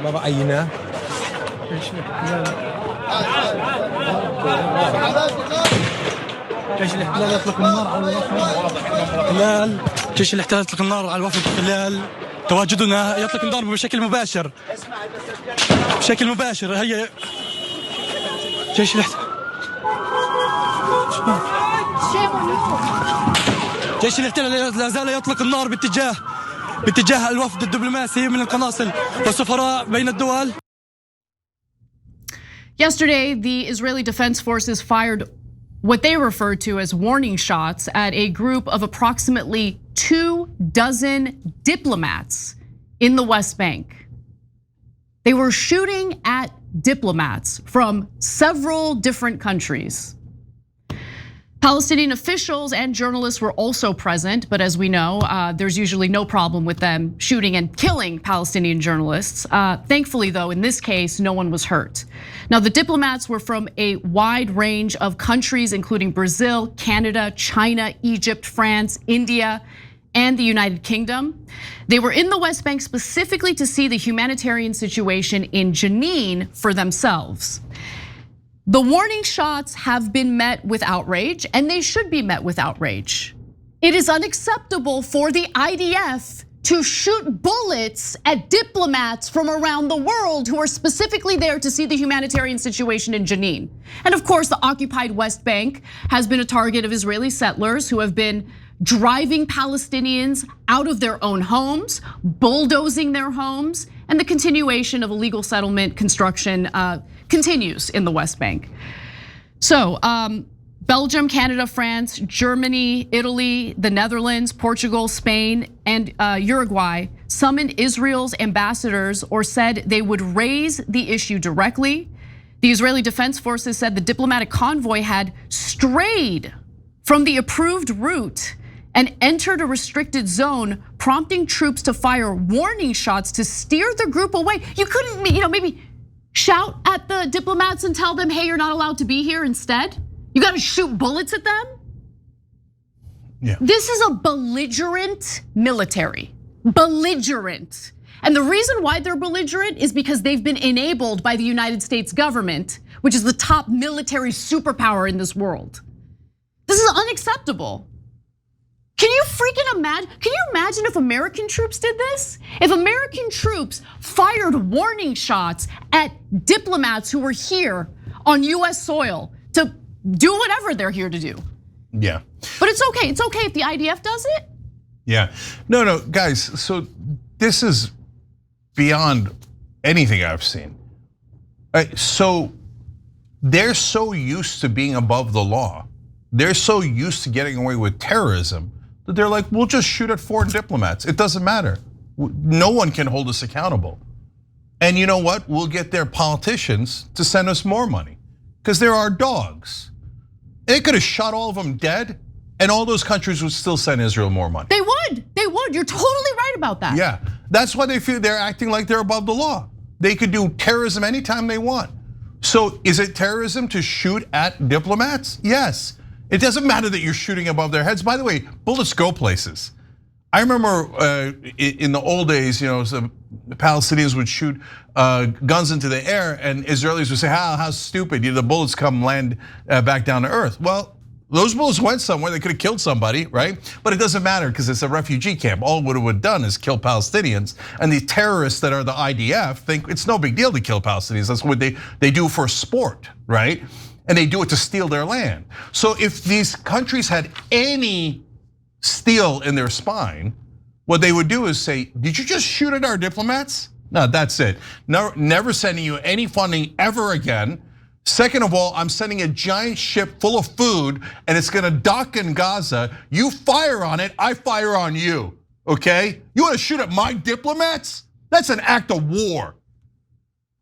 بابا عينة جيش الاحتلال يطلق النار على الوفد جيش الاحتلال يطلق النار على الوفد خلال تواجدنا يطلق النار بشكل مباشر هي جيش الاحتلال جيش الاحتلال لا زال يطلق النار باتجاه الوفد الدبلوماسي من القناصل والسفراء بين الدول. Yesterday, the Israeli Defense Forces fired what they referred to as warning shots at a group of approximately 24 diplomats in the West Bank. They were shooting at diplomats from several different countries. Palestinian officials and journalists were also present, but as we know, there's usually no problem with them shooting and killing Palestinian journalists. Thankfully, though, in this case, no one was hurt. Now, the diplomats were from a wide range of countries, including Brazil, Canada, China, Egypt, France, India, and the United Kingdom. They were in the West Bank specifically to see the humanitarian situation in Jenin for themselves. The warning shots have been met with outrage, and they should be met with outrage. It is unacceptable for the IDF to shoot bullets at diplomats from around the world who are specifically there to see the humanitarian situation in Jenin. And of course, the occupied West Bank has been a target of Israeli settlers who have been driving Palestinians out of their own homes, bulldozing their homes, and the continuation of illegal settlement construction continues in the West Bank. So Belgium, Canada, France, Germany, Italy, the Netherlands, Portugal, Spain, and Uruguay summoned Israel's ambassadors or said they would raise the issue directly. The Israeli Defense Forces said the diplomatic convoy had strayed from the approved route and entered a restricted zone, prompting troops to fire warning shots to steer the group away. You couldn't, maybe shout at the diplomats and tell them, hey, you're not allowed to be here instead? You gotta shoot bullets at them? Yeah. This is a belligerent military, belligerent. And the reason why they're belligerent is because they've been enabled by the United States government, which is the top military superpower in this world. This is unacceptable. Can you freaking imagine? Can you imagine if American troops did this? If American troops fired warning shots at diplomats who were here on US soil to do whatever they're here to do. Yeah. But it's okay if the IDF does it. Yeah, no, guys, so this is beyond anything I've seen. So they're so used to being above the law. They're so used to getting away with terrorism that they're like, we'll just shoot at foreign diplomats. It doesn't matter. No one can hold us accountable. And you know what? We'll get their politicians to send us more money because they're our dogs. They could have shot all of them dead and all those countries would still send Israel more money. They would. You're totally right about that. Yeah, that's why they feel they're acting like they're above the law. They could do terrorism anytime they want. So is it terrorism to shoot at diplomats? Yes. It doesn't matter that you're shooting above their heads. By the way, bullets go places. I remember in the old days, the Palestinians would shoot guns into the air and Israelis would say, how stupid, the bullets come land back down to earth. Well, those bullets went somewhere, they could have killed somebody, right? But it doesn't matter because it's a refugee camp. All it would have done is kill Palestinians. And the terrorists that are the IDF think it's no big deal to kill Palestinians. That's what they do for sport, right? And they do it to steal their land. So if these countries had any steel in their spine, what they would do is say, did you just shoot at our diplomats? No, that's it. Never sending you any funding ever again. Second of all, I'm sending a giant ship full of food and it's gonna dock in Gaza. You fire on it, I fire on you, okay? You wanna shoot at my diplomats? That's an act of war.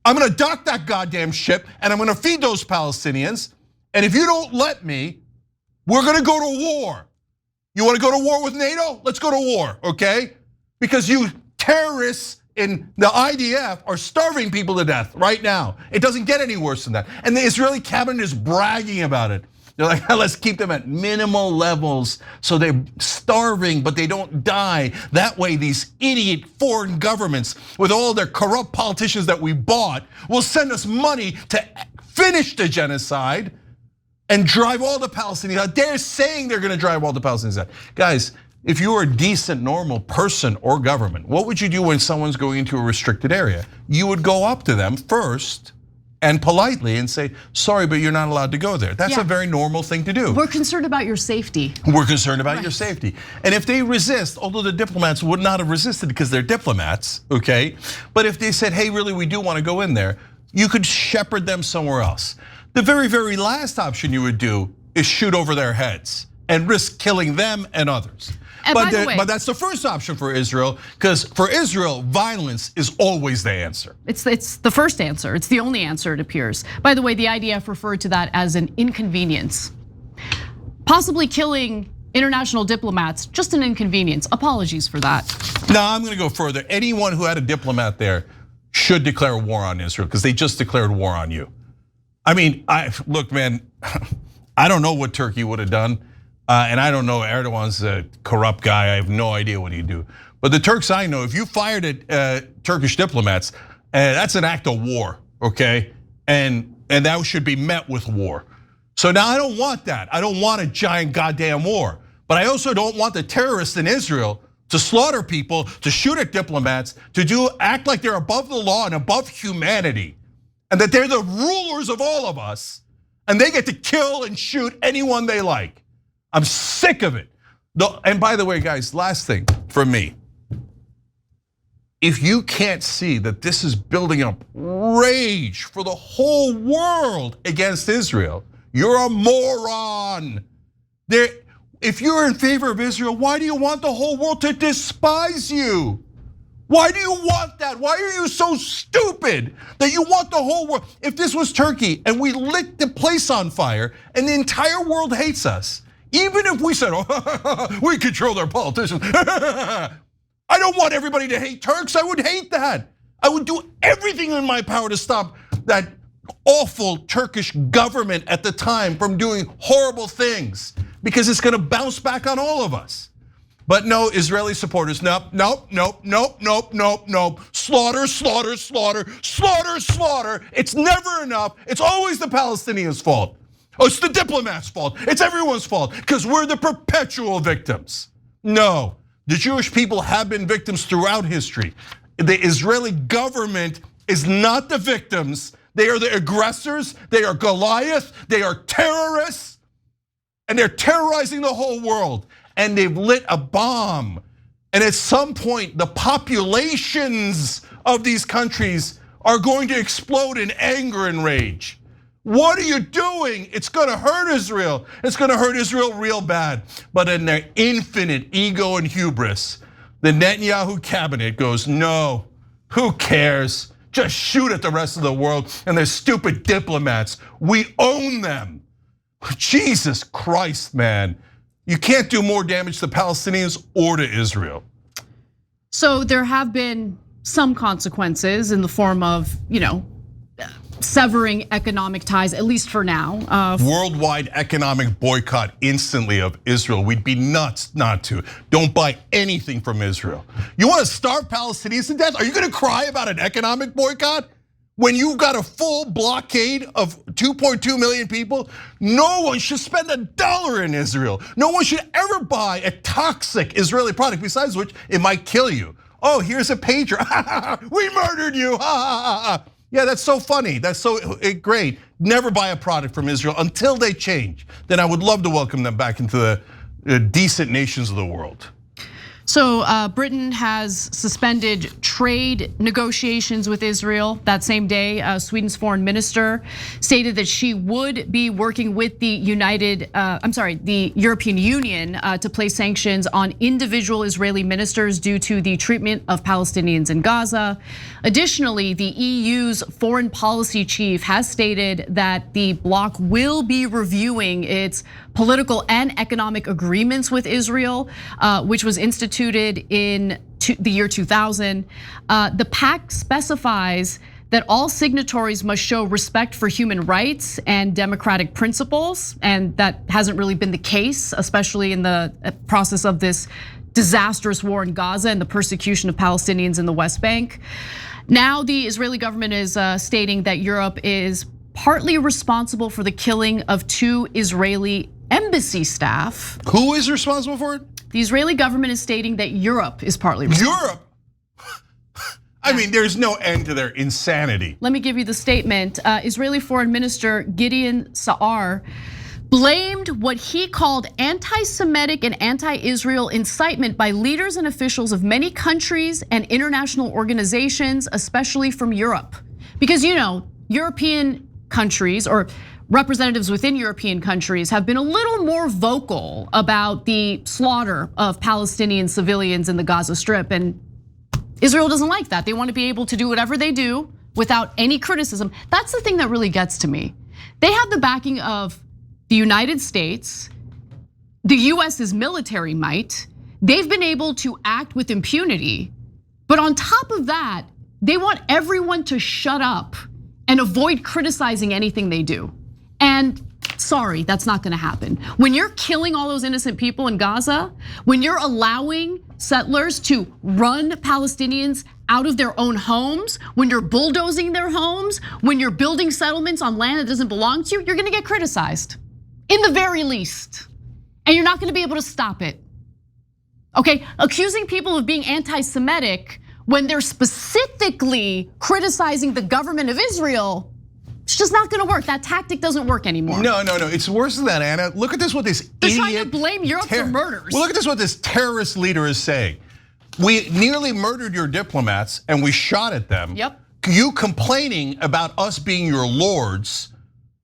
I'm gonna dock that goddamn ship and I'm gonna feed those Palestinians. And if you don't let me, we're gonna go to war. You wanna go to war with NATO? Let's go to war, okay? Because you terrorists in the IDF are starving people to death right now. It doesn't get any worse than that. And the Israeli cabinet is bragging about it. They're like, let's keep them at minimal levels so they're starving, but they don't die. That way, these idiot foreign governments with all their corrupt politicians that we bought will send us money to finish the genocide and drive all the Palestinians out. They're saying they're gonna drive all the Palestinians out. Guys, if you were a decent, normal person or government, what would you do when someone's going into a restricted area? You would go up to them first and politely and say, sorry, but you're not allowed to go there. That's a very normal thing to do. We're concerned about your safety. We're concerned about your safety. And if they resist, although the diplomats would not have resisted because they're diplomats, okay? But if they said, hey, really, we do want to go in there, you could shepherd them somewhere else. The very, very last option you would do is shoot over their heads and risk killing them and others. But that's the first option for Israel, because for Israel, violence is always the answer. It's the first answer. It's the only answer, it appears. By the way, the IDF referred to that as an inconvenience. Possibly killing international diplomats, just an inconvenience. Apologies for that. Now, I'm gonna go further. Anyone who had a diplomat there should declare war on Israel, because they just declared war on you. I mean, look, man, I don't know what Turkey would have done. And I don't know, Erdogan's a corrupt guy. I have no idea what he'd do. But the Turks I know, if you fired at Turkish diplomats, that's an act of war, okay? And that should be met with war. So now I don't want that. I don't want a giant goddamn war. But I also don't want the terrorists in Israel to slaughter people, to shoot at diplomats, to act like they're above the law and above humanity. And that they're the rulers of all of us. And they get to kill and shoot anyone they like. I'm sick of it. And by the way, guys, last thing from me. If you can't see that this is building up rage for the whole world against Israel, you're a moron. If you're in favor of Israel, why do you want the whole world to despise you? Why do you want that? Why are you so stupid that you want the whole world? If this was Turkey and we lit the place on fire and the entire world hates us, even if we said, oh, we control their politicians. I don't want everybody to hate Turks. I would hate that. I would do everything in my power to stop that awful Turkish government at the time from doing horrible things, because it's gonna bounce back on all of us. But no, Israeli supporters, nope. Slaughter. It's never enough. It's always the Palestinians' fault. Oh, it's the diplomats' fault. It's everyone's fault, because we're the perpetual victims. No, the Jewish people have been victims throughout history. The Israeli government is not the victims. They are the aggressors. They are Goliath. They are terrorists. And they're terrorizing the whole world. And they've lit a bomb. And at some point, the populations of these countries are going to explode in anger and rage. What are you doing? It's gonna hurt Israel. It's gonna hurt Israel real bad. But in their infinite ego and hubris, the Netanyahu cabinet goes, no, who cares? Just shoot at the rest of the world and their stupid diplomats. We own them. Jesus Christ, man. You can't do more damage to Palestinians or to Israel. So there have been some consequences in the form of, severing economic ties, at least for now. Worldwide economic boycott instantly of Israel. We'd be nuts not to. Don't buy anything from Israel. You want to starve Palestinians to death? Are you going to cry about an economic boycott? When you've got a full blockade of 2.2 million people, no one should spend $1 in Israel. No one should ever buy a toxic Israeli product, besides which it might kill you. Oh, here's a pager. We murdered you. Yeah, that's so funny. That's so great. Never buy a product from Israel until they change. Then I would love to welcome them back into the decent nations of the world. So Britain has suspended trade negotiations with Israel. That same day, Sweden's foreign minister stated that she would be working with the European Union to place sanctions on individual Israeli ministers due to the treatment of Palestinians in Gaza. Additionally, the EU's foreign policy chief has stated that the bloc will be reviewing its political and economic agreements with Israel, which was instituted in the year 2000. The pact specifies that all signatories must show respect for human rights and democratic principles, and that hasn't really been the case, especially in the process of this disastrous war in Gaza and the persecution of Palestinians in the West Bank. Now the Israeli government is stating that Europe is partly responsible for the killing of 2 Israeli embassy staff. Who is responsible for it? The Israeli government is stating that Europe is partly responsible. Europe? I mean, there's no end to their insanity. Let me give you the statement. Israeli Foreign Minister Gideon Sa'ar blamed what he called anti-Semitic and anti-Israel incitement by leaders and officials of many countries and international organizations, especially from Europe. Because European countries or representatives within European countries have been a little more vocal about the slaughter of Palestinian civilians in the Gaza Strip, and Israel doesn't like that. They want to be able to do whatever they do without any criticism. That's the thing that really gets to me. They have the backing of the United States, the US's military might. They've been able to act with impunity, but on top of that, they want everyone to shut up and avoid criticizing anything they do. And sorry, that's not gonna happen. When you're killing all those innocent people in Gaza, when you're allowing settlers to run Palestinians out of their own homes, when you're bulldozing their homes, when you're building settlements on land that doesn't belong to you, you're gonna get criticized, in the very least. And you're not gonna be able to stop it. Okay, accusing people of being anti-Semitic when they're specifically criticizing the government of Israel, it's just not gonna work. That tactic doesn't work anymore. No, it's worse than that, Anna. Look at this, what this They're idiot- trying to blame Europe for murders. Well, look at this, what this terrorist leader is saying. We nearly murdered your diplomats and we shot at them. Yep. You complaining about us being your lords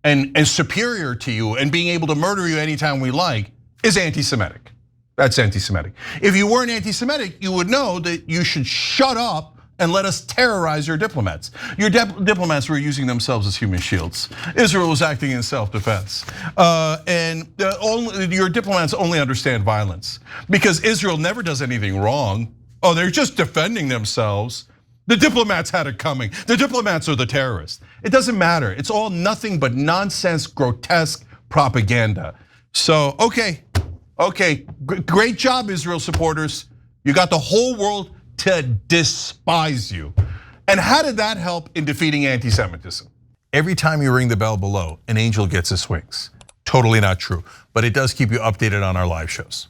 and superior to you and being able to murder you anytime we like is anti-Semitic. That's anti-Semitic. If you weren't anti-Semitic, you would know that you should shut up and let us terrorize your diplomats. Your diplomats were using themselves as human shields. Israel was acting in self-defense. And your diplomats only understand violence because Israel never does anything wrong. Oh, they're just defending themselves. The diplomats had it coming. The diplomats are the terrorists. It doesn't matter. It's all nothing but nonsense, grotesque propaganda. So, okay, great job, Israel supporters. You got the whole world to despise you. And how did that help in defeating anti-Semitism? Every time you ring the bell below, an angel gets his wings. Totally not true, but it does keep you updated on our live shows.